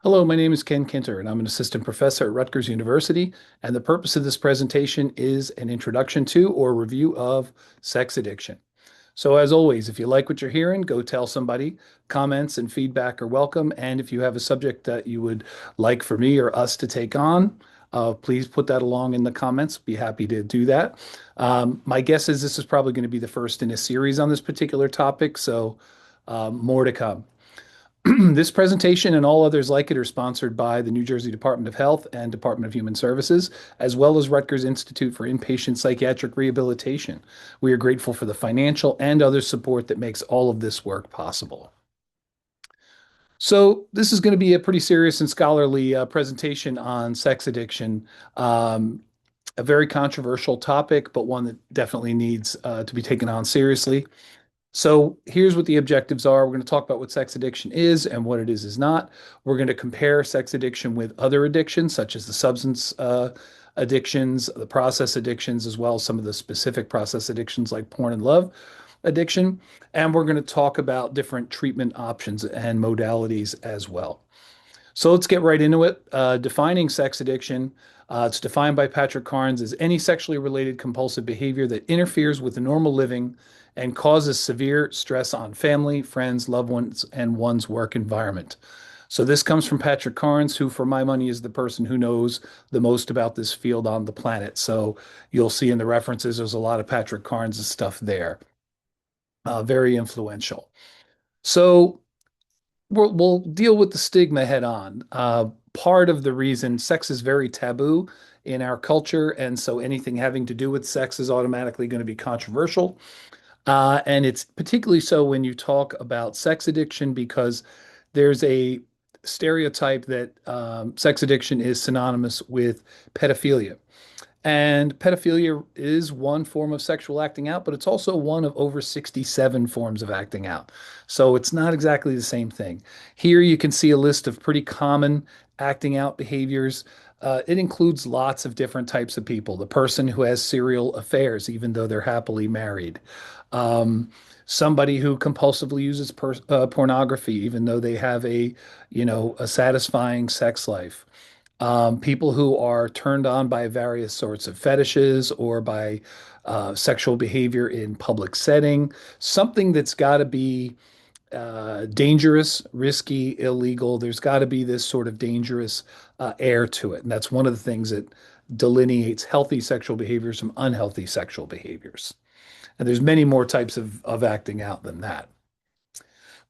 Hello, my name is Ken Kinter, and I'm an assistant professor at Rutgers University. And the purpose of this presentation is an introduction to or review of sex addiction. So, as always, if you like what you're hearing, go tell somebody. Comments and feedback are welcome. And if you have a subject that you would like for me or us to take on, please put that along in the comments. Be happy to do that. My guess is this is probably going to be the first in a series on this particular topic, so more to come. This presentation and all others like it are sponsored by the New Jersey Department of Health and Department of Human Services, as well as Rutgers Institute for Inpatient Psychiatric Rehabilitation. We are grateful for the financial and other support that makes all of this work possible. So, this is going to be a pretty serious and scholarly presentation on sex addiction. A very controversial topic, but one that definitely needs to be taken on seriously. So here's what the objectives are. We're going to talk about what sex addiction is and what it is not. We're going to compare sex addiction with other addictions, such as the substance addictions, the process addictions, as well as some of the specific process addictions like porn and love addiction. And we're going to talk about different treatment options and modalities as well. So let's get right into it. Defining sex addiction. It's defined by Patrick Carnes as any sexually related compulsive behavior that interferes with the normal living and causes severe stress on family, friends, loved ones, and one's work environment. So this comes from Patrick Carnes, who, for my money, is the person who knows the most about this field on the planet. So you'll see in the references, there's a lot of Patrick Carnes' stuff there. Very influential. So we'll deal with the stigma head on. Part of the reason sex is very taboo in our culture, and so anything having to do with sex is automatically going to be controversial. And it's particularly so when you talk about sex addiction because there's a stereotype that sex addiction is synonymous with pedophilia. And pedophilia is one form of sexual acting out, but it's also one of over 67 forms of acting out. So it's not exactly the same thing. Here you can see a list of pretty common acting out behaviors. It includes lots of different types of people. The person who has serial affairs, even though they're happily married. Um, Somebody who compulsively uses pornography, even though they have a satisfying sex life. People who are turned on by various sorts of fetishes or by sexual behavior in public setting, something that's got to be dangerous, risky, illegal. There's got to be this sort of dangerous air to it. And that's one of the things that delineates healthy sexual behaviors from unhealthy sexual behaviors. And there's many more types of acting out than that.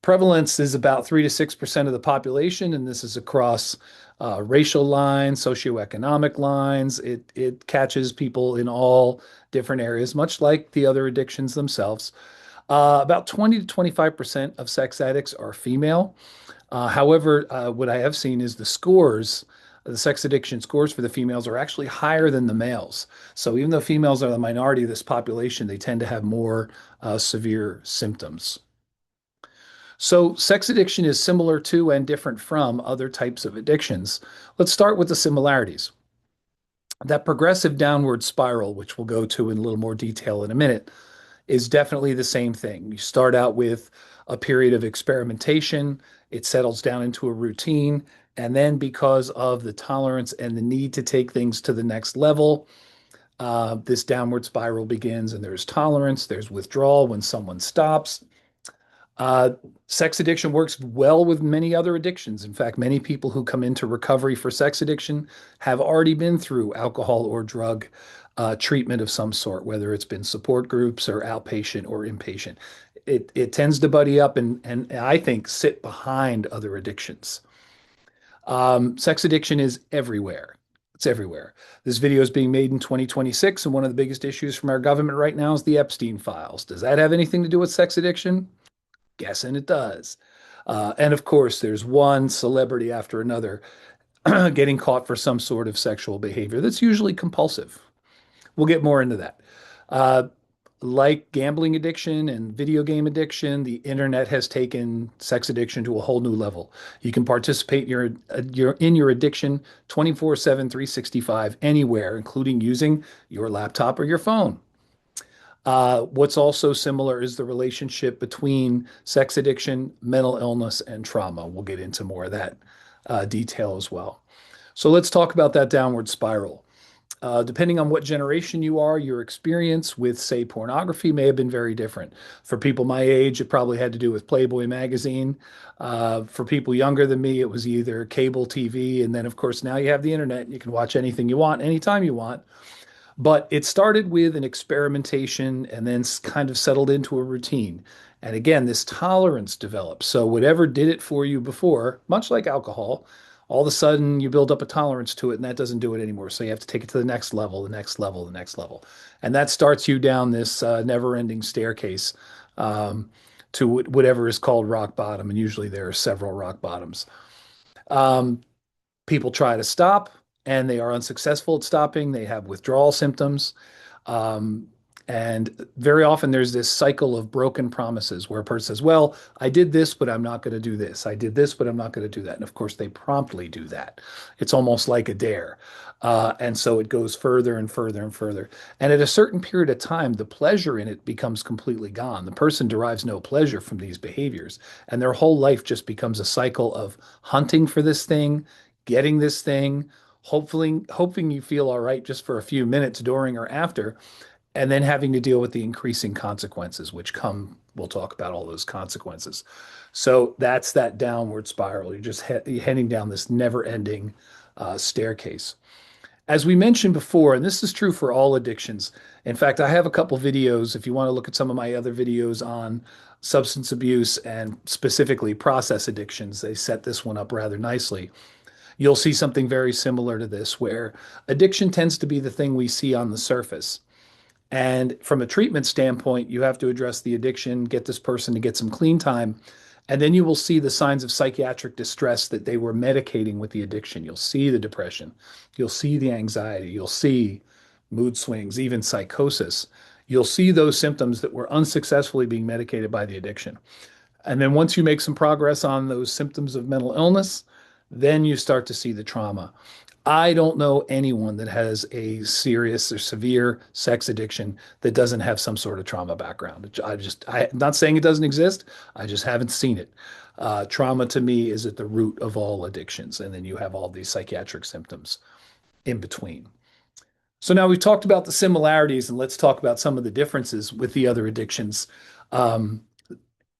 Prevalence is about 3 to 6% of the population, and this is across racial lines, socioeconomic lines. It catches people in all different areas, much like the other addictions themselves. About 20 to 25% of sex addicts are female. However, what I have seen is the sex addiction scores for the females are actually higher than the males. So even though females are the minority of this population, they tend to have more severe symptoms. So, sex addiction is similar to and different from other types of addictions. Let's start with the similarities. That progressive downward spiral, which we'll go to in a little more detail in a minute, is definitely the same thing. You start out with a period of experimentation, it settles down into a routine, and then because of the tolerance and the need to take things to the next level, this downward spiral begins, and there's tolerance, there's withdrawal when someone stops. Uh, Sex addiction works well with many other addictions. In fact, many people who come into recovery for sex addiction have already been through alcohol or drug treatment of some sort, whether it's been support groups or outpatient or inpatient. It tends to buddy up and I think sit behind other addictions. Sex addiction is everywhere. It's everywhere. This video is being made in 2026, and one of the biggest issues from our government right now is the Epstein files. Does that have anything to do with sex addiction? Guessing it does. And of course, there's one celebrity after another getting caught for some sort of sexual behavior that's usually compulsive. We'll get more into that. Uh, like gambling addiction and video game addiction, the internet has taken sex addiction to a whole new level. You can participate in your addiction 24/7, 365, anywhere, including using your laptop or your phone. What's also similar is the relationship between sex addiction, mental illness, and trauma. We'll get into more of that detail as well. So let's talk about that downward spiral. Depending on what generation you are, your experience with, say, pornography may have been very different. For people my age, it probably had to do with Playboy magazine. For people younger than me, it was either cable TV, and then, of course, now you have the internet. You can watch anything you want, anytime you want. But it started with an experimentation and then kind of settled into a routine. And again, this tolerance develops. So whatever did it for you before, much like alcohol, all of a sudden you build up a tolerance to it and that doesn't do it anymore. So you have to take it to the next level, the next level, the next level. And that starts you down this never-ending staircase um, to whatever is called rock bottom. And usually there are several rock bottoms. Um, People try to stop and they are unsuccessful at stopping. They have withdrawal symptoms. Um, and very often there's this cycle of broken promises where a person says, well, I did this, but I'm not going to do this. I did this, but I'm not going to do that. And of course, they promptly do that. It's almost like a dare. And so it goes further and further and further. And at a certain period of time, the pleasure in it becomes completely gone. The person derives no pleasure from these behaviors. And their whole life just becomes a cycle of hunting for this thing, getting this thing, hoping you feel all right just for a few minutes during or after, and then having to deal with the increasing consequences, which come, we'll talk about all those consequences. So that's that downward spiral. You're just heading down this never ending staircase. As we mentioned before, and this is true for all addictions. In fact, I have a couple videos. If you want to look at some of my other videos on substance abuse and specifically process addictions, they set this one up rather nicely. You'll see something very similar to this, where addiction tends to be the thing we see on the surface. And from a treatment standpoint, you have to address the addiction, get this person to get some clean time, and then you will see the signs of psychiatric distress that they were medicating with the addiction. You'll see the depression, you'll see the anxiety, you'll see mood swings, even psychosis. You'll see those symptoms that were unsuccessfully being medicated by the addiction. And then once you make some progress on those symptoms of mental illness, then you start to see the trauma. I don't know anyone that has a serious or severe sex addiction that doesn't have some sort of trauma background. I'm not saying it doesn't exist. I just haven't seen it. Trauma to me is at the root of all addictions. And then you have all these psychiatric symptoms in between. So now we've talked about the similarities and let's talk about some of the differences with the other addictions. Um,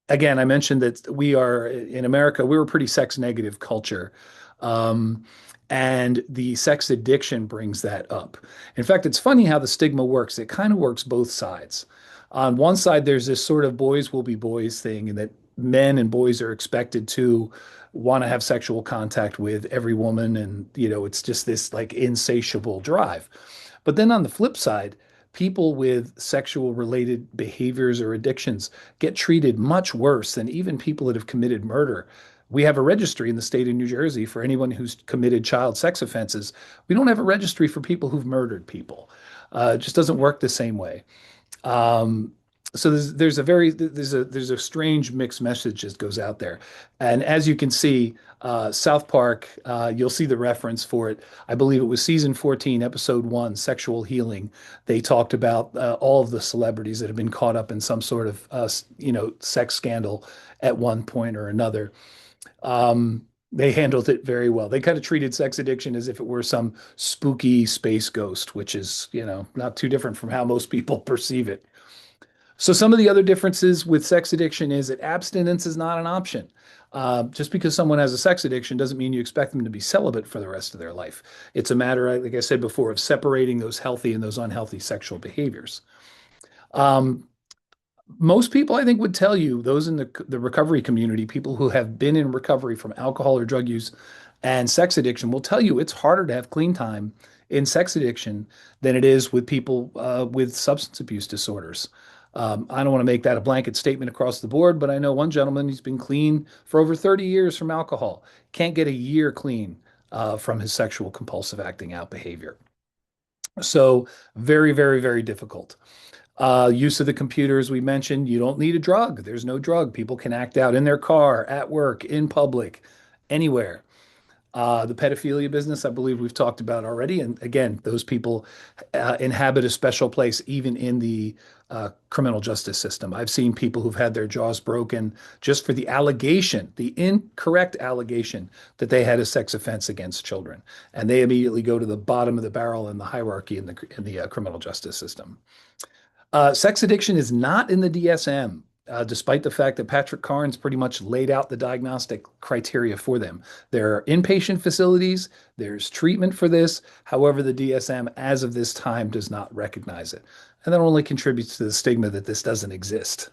Again, I mentioned that we are in America, we're a pretty sex negative culture. Um, and the sex addiction brings that up. In fact, it's funny how the stigma works. It kind of works both sides. On one side, there's this sort of boys will be boys thing, and that men and boys are expected to want to have sexual contact with every woman. And, it's just this like insatiable drive. But then on the flip side, people with sexual related behaviors or addictions get treated much worse than even people that have committed murder. We have a registry in the state of New Jersey for anyone who's committed child sex offenses. We don't have a registry for people who've murdered people. It just doesn't work the same way. Um, so there's a strange mixed message that goes out there, and as you can see, South Park, you'll see the reference for it. I believe it was season 14, episode one, sexual healing. They talked about all of the celebrities that have been caught up in some sort of sex scandal at one point or another. They handled it very well. They kind of treated sex addiction as if it were some spooky space ghost, which is, not too different from how most people perceive it. So some of the other differences with sex addiction is that abstinence is not an option. Just because someone has a sex addiction doesn't mean you expect them to be celibate for the rest of their life. It's a matter, like I said before, of separating those healthy and those unhealthy sexual behaviors. Um, Most people, I think, would tell you, those in the recovery community, people who have been in recovery from alcohol or drug use and sex addiction, will tell you it's harder to have clean time in sex addiction than it is with people with substance abuse disorders. I don't want to make that a blanket statement across the board, but I know one gentleman, he's been clean for over 30 years from alcohol, can't get a year clean from his sexual compulsive acting out behavior. So very, very, very difficult. Use of the computers we mentioned, you don't need a drug. There's no drug. People can act out in their car, at work, in public, anywhere. The pedophilia business, I believe we've talked about already. And again, those people inhabit a special place even in the criminal justice system. I've seen people who've had their jaws broken just for the allegation, the incorrect allegation that they had a sex offense against children. And they immediately go to the bottom of the barrel in the hierarchy in the criminal justice system. Sex addiction is not in the DSM, despite the fact that Patrick Carnes pretty much laid out the diagnostic criteria for them. There are inpatient facilities, there's treatment for this. However, the DSM, as of this time, does not recognize it. And that only contributes to the stigma that this doesn't exist.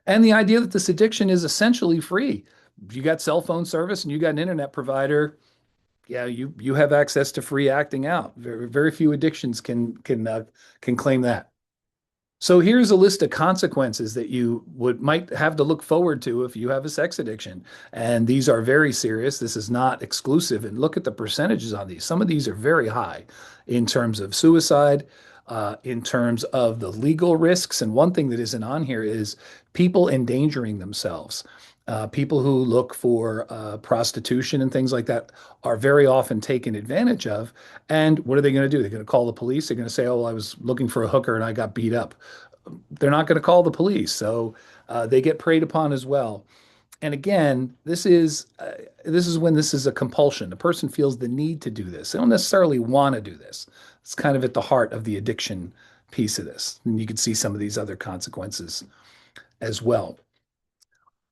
And the idea that this addiction is essentially free. If you got cell phone service and you got an internet provider, yeah, you have access to free acting out. Very few addictions can claim that. So here's a list of consequences that you would might have to look forward to if you have a sex addiction. And these are very serious. This is not exclusive. And look at the percentages on these. Some of these are very high in terms of suicide, in terms of the legal risks. And one thing that isn't on here is people endangering themselves. People who look for prostitution and things like that are very often taken advantage of. And what are they going to do? They're going to call the police. They're going to say, "Oh, well, I was looking for a hooker and I got beat up." They're not going to call the police, so they get preyed upon as well. And again, this is when this is a compulsion. The person feels the need to do this. They don't necessarily want to do this. It's kind of at the heart of the addiction piece of this. And you can see some of these other consequences as well.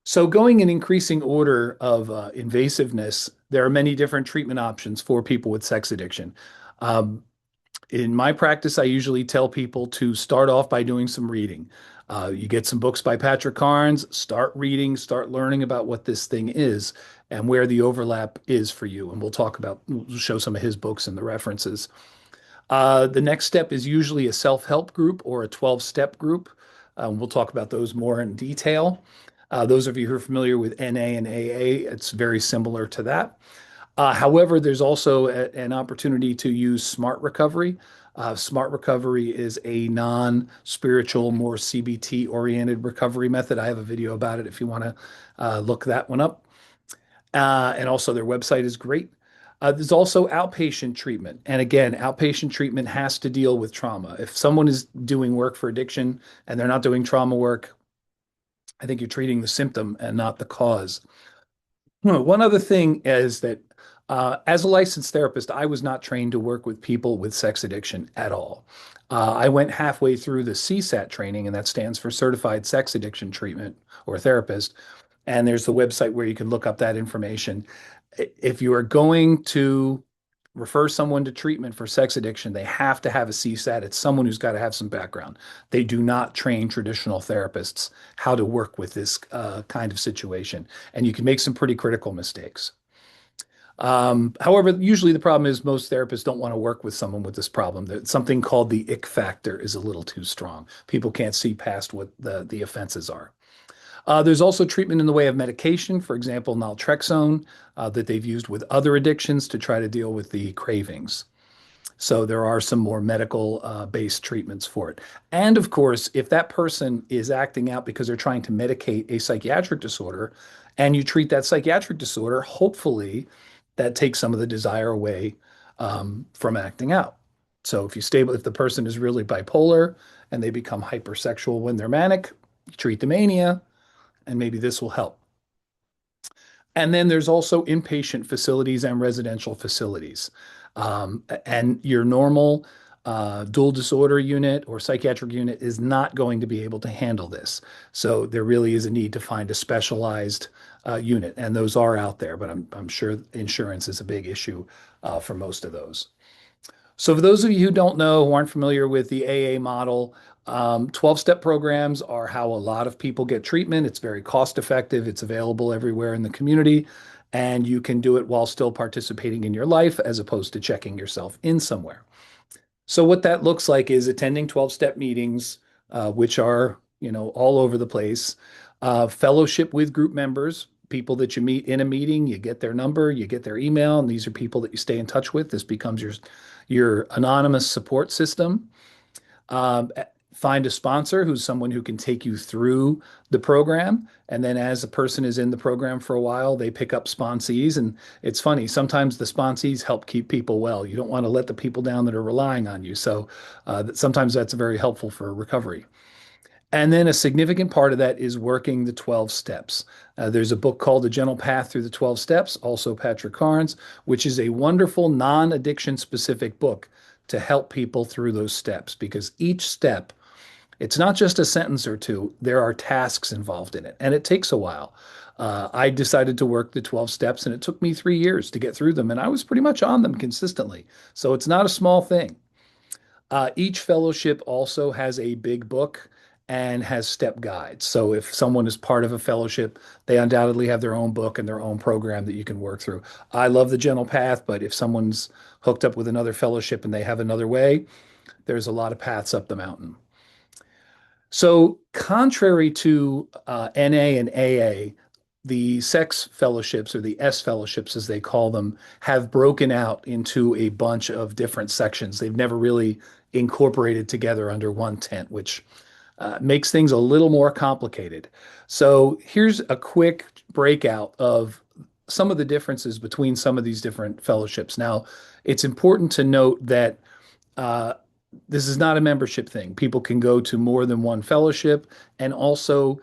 So going in increasing order of invasiveness, there are many different treatment options for people with sex addiction. Um, in my practice, I usually tell people to start off by doing some reading. You get some books by Patrick Carnes, start reading, start learning about what this thing is and where the overlap is for you. And we'll show some of his books and the references. The next step is usually a self-help group or a 12-step group. We'll talk about those more in detail. Those of you who are familiar with NA and AA, it's very similar to that. However, there's also an opportunity to use smart recovery. Smart recovery is a non-spiritual, more CBT-oriented recovery method. I have a video about it if you want to look that one up. And also, their website is great. There's also outpatient treatment. And again, outpatient treatment has to deal with trauma. If someone is doing work for addiction and they're not doing trauma work, I think you're treating the symptom and not the cause. One other thing is that as a licensed therapist, I was not trained to work with people with sex addiction at all. I went halfway through the CSAT training, and that stands for Certified Sex Addiction Treatment or Therapist. And there's the website where you can look up that information. If you are going to refer someone to treatment for sex addiction, they have to have a CSAT. It's someone who's got to have some background. They do not train traditional therapists how to work with this kind of situation. And you can make some pretty critical mistakes. However, usually the problem is most therapists don't want to work with someone with this problem. That something called the ick factor is a little too strong. People can't see past what the offenses are. There's also treatment in the way of medication, for example, naltrexone, that they've used with other addictions to try to deal with the cravings. So there are some more medical based treatments for it. And of course, if that person is acting out because they're trying to medicate a psychiatric disorder and you treat that psychiatric disorder, hopefully that takes some of the desire away from acting out. So if the person is really bipolar and they become hypersexual when they're manic, you treat the mania, and maybe this will help. And then there's also inpatient facilities and residential facilities. And your normal dual disorder unit or psychiatric unit is not going to be able to handle this. So there really is a need to find a specialized unit, and those are out there, but I'm sure insurance is a big issue for most of those. So for those of you who don't know, who aren't familiar with the AA model, 12-step programs are how a lot of people get treatment. It's very cost effective. It's available everywhere in the community, and you can do it while still participating in your life as opposed to checking yourself in somewhere. So what that looks like is attending 12-step meetings, which are, all over the place, fellowship with group members, people that you meet in a meeting, you get their number, you get their email, and these are people that you stay in touch with. This becomes your anonymous support system. Um, Find a sponsor who's someone who can take you through the program. And then as a person is in the program for a while, they pick up sponsees. And it's funny, sometimes the sponsees help keep people well. You don't want to let the people down that are relying on you. So sometimes that's very helpful for recovery. And then a significant part of that is working the 12 steps. There's a book called The Gentle Path Through the 12 Steps, also Patrick Carnes, which is a wonderful non addiction specific book to help people through those steps because each step, it's not just a sentence or two, there are tasks involved in it, and it takes a while. I decided to work the 12 steps, and it took me 3 years to get through them, and I was pretty much on them consistently. So it's not a small thing. Each fellowship also has a big book and has step guides. So if someone is part of a fellowship, they undoubtedly have their own book and their own program that you can work through. I love the Gentle Path, but if someone's hooked up with another fellowship and they have another way, there's a lot of paths up the mountain. So, contrary to NA and AA, the sex fellowships or the S fellowships, as they call them, have broken out into a bunch of different sections. They've never really incorporated together under one tent, which makes things a little more complicated. So, here's a quick breakout of some of the differences between some of these different fellowships. Now, it's important to note that uh, this is not a membership thing. People can go to more than one fellowship, and also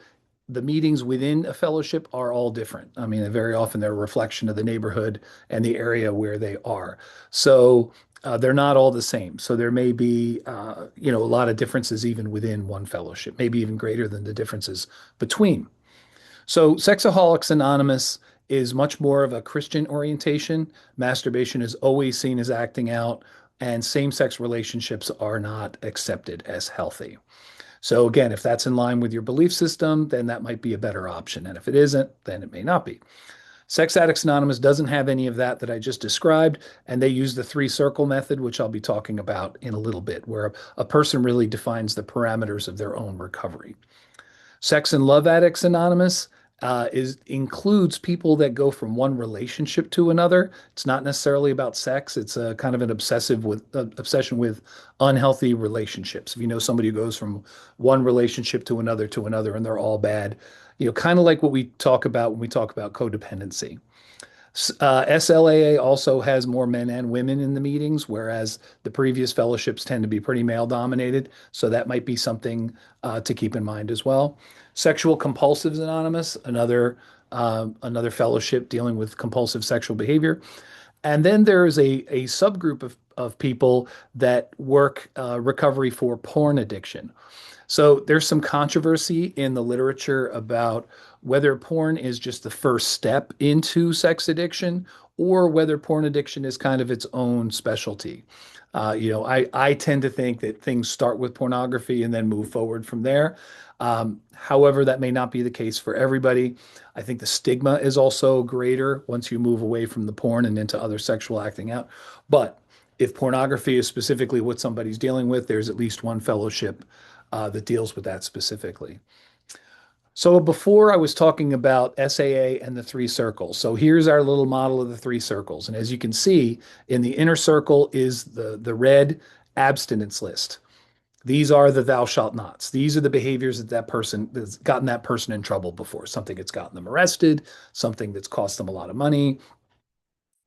the meetings within a fellowship are all different. I mean, very often they're a reflection of the neighborhood and the area where they are. So they're not all the same. So there may be, a lot of differences even within one fellowship, maybe even greater than the differences between. So, Sexaholics Anonymous is much more of a Christian orientation. Masturbation is always seen as acting out, and same sex relationships are not accepted as healthy. So, again, if that's in line with your belief system, then that might be a better option. And if it isn't, then it may not be. Sex Addicts Anonymous doesn't have any of that I just described, and they use the three circle method, which I'll be talking about in a little bit, where a person really defines the parameters of their own recovery. Sex and Love Addicts Anonymous includes people that go from one relationship to another. It's not necessarily about sex. It's a kind of an obsession with unhealthy relationships. If you know somebody who goes from one relationship to another, and they're all bad, kind of like what we talk about when we talk about codependency. SLAA also has more men and women in the meetings, whereas the previous fellowships tend to be pretty male dominated. So that might be something to keep in mind as well. Sexual Compulsives Anonymous, another fellowship dealing with compulsive sexual behavior. And then there is a subgroup of people that work recovery for porn addiction. So there's some controversy in the literature about whether porn is just the first step into sex addiction or whether porn addiction is kind of its own specialty. I tend to think that things start with pornography and then move forward from there. However, that may not be the case for everybody. I think the stigma is also greater once you move away from the porn and into other sexual acting out. But if pornography is specifically what somebody's dealing with, there's at least one fellowship that deals with that specifically. So before I was talking about SAA and the three circles. So here's our little model of the three circles. And as you can see, in the inner circle is the red abstinence list. These are the thou shalt nots. These are the behaviors that person that's gotten that person in trouble before. Something that's gotten them arrested, something that's cost them a lot of money,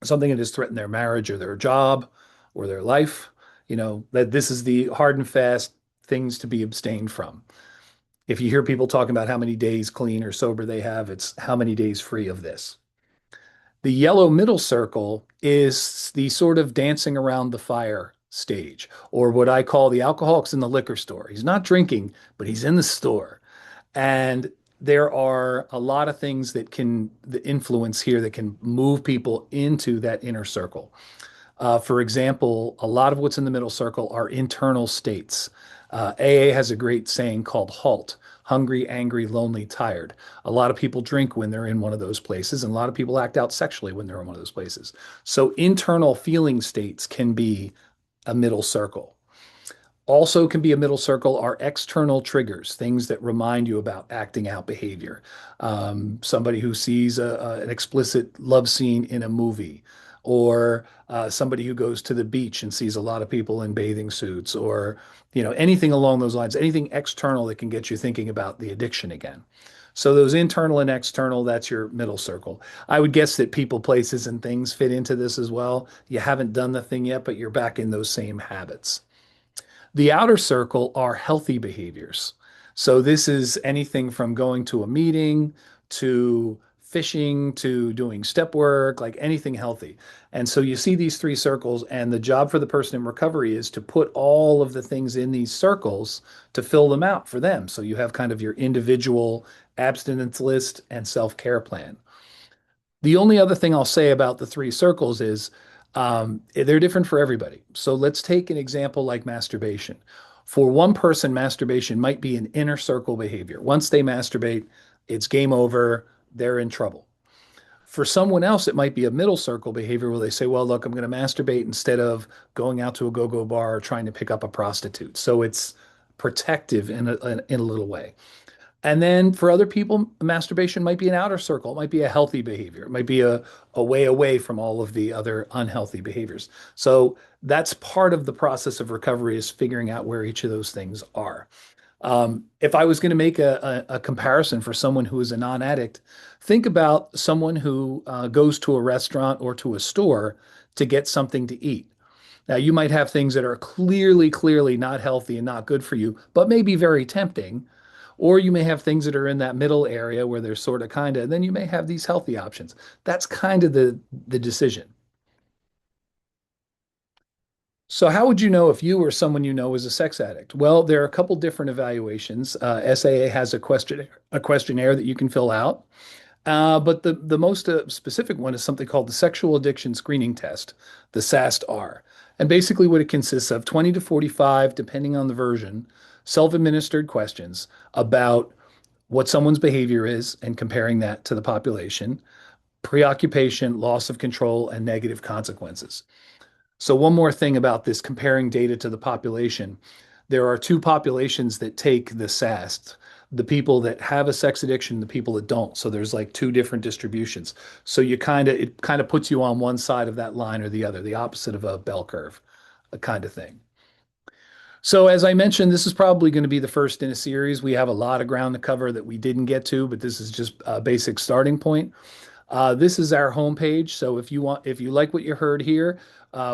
something that has threatened their marriage or their job or their life. That this is the hard and fast things to be abstained from. If you hear people talking about how many days clean or sober they have, it's how many days free of this. The yellow middle circle is the sort of dancing around the fire stage, or what I call the alcoholics in the liquor store. He's not drinking, but he's in the store. And there are a lot of things the influence here that can move people into that inner circle. For example, a lot of what's in the middle circle are internal states. AA has a great saying called HALT: hungry, angry, lonely, tired. A lot of people drink when they're in one of those places, and a lot of people act out sexually when they're in one of those places. So, internal feeling states can be a middle circle. Also, can be a middle circle are external triggers, things that remind you about acting out behavior. Somebody who sees an explicit love scene in a movie, or somebody who goes to the beach and sees a lot of people in bathing suits, or anything along those lines, anything external that can get you thinking about the addiction again. So those internal and external, that's your middle circle. I would guess that people, places, and things fit into this as well. You haven't done the thing yet, but you're back in those same habits. The outer circle are healthy behaviors. So this is anything from going to a meeting to fishing to doing step work, like anything healthy. And so you see these three circles, and the job for the person in recovery is to put all of the things in these circles to fill them out for them. So you have kind of your individual abstinence list and self-care plan. The only other thing I'll say about the three circles is they're different for everybody. So let's take an example like masturbation. For one person, masturbation might be an inner circle behavior. Once they masturbate, it's game over, they're in trouble. For someone else, it might be a middle circle behavior where they say, well, look, I'm going to masturbate instead of going out to a go-go bar or trying to pick up a prostitute. So it's protective in a little way. And then for other people, masturbation might be an outer circle. It might be a healthy behavior. It might be a way away from all of the other unhealthy behaviors. So that's part of the process of recovery, is figuring out where each of those things are. If I was going to make a comparison for someone who is a non-addict, think about someone who goes to a restaurant or to a store to get something to eat. Now, you might have things that are clearly, clearly not healthy and not good for you, but may be very tempting. Or you may have things that are in that middle area where they're sort of kind of, and then you may have these healthy options. That's kind of the decision. So how would you know if you or someone you know is a sex addict? Well, there are a couple different evaluations. SAA has a questionnaire that you can fill out. But the most specific one is something called the Sexual Addiction Screening Test, the SAST-R. And basically what it consists of, 20 to 45, depending on the version, self-administered questions about what someone's behavior is and comparing that to the population, preoccupation, loss of control, and negative consequences. So, one more thing about this comparing data to the population. There are two populations that take the SAST, the people that have a sex addiction, the people that don't. So there's like two different distributions. So it kind of puts you on one side of that line or the other, the opposite of a bell curve, a kind of thing. So as I mentioned, this is probably going to be the first in a series. We have a lot of ground to cover that we didn't get to, but this is just a basic starting point. This is our homepage. So if you like what you heard here,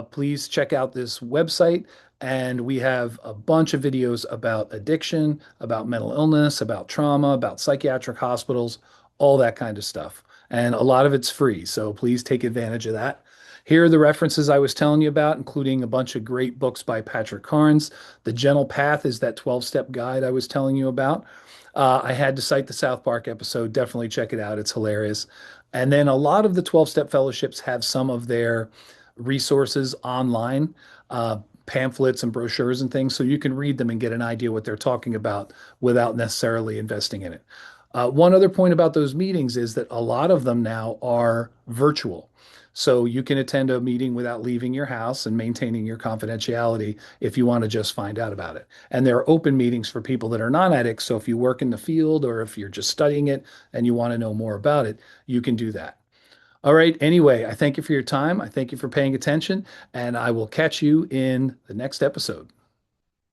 please check out this website. And we have a bunch of videos about addiction, about mental illness, about trauma, about psychiatric hospitals, all that kind of stuff. And a lot of it's free. So please take advantage of that. Here are the references I was telling you about, including a bunch of great books by Patrick Carnes. The Gentle Path is that 12-step guide I was telling you about. I had to cite the South Park episode. Definitely check it out. It's hilarious. And then a lot of the 12-step fellowships have some of their resources online, pamphlets and brochures and things, so you can read them and get an idea what they're talking about without necessarily investing in it. One other point about those meetings is that a lot of them now are virtual. So you can attend a meeting without leaving your house and maintaining your confidentiality if you want to just find out about it. And there are open meetings for people that are non-addicts. So if you work in the field or if you're just studying it and you want to know more about it, you can do that. All right. Anyway, I thank you for your time. I thank you for paying attention, and I will catch you in the next episode.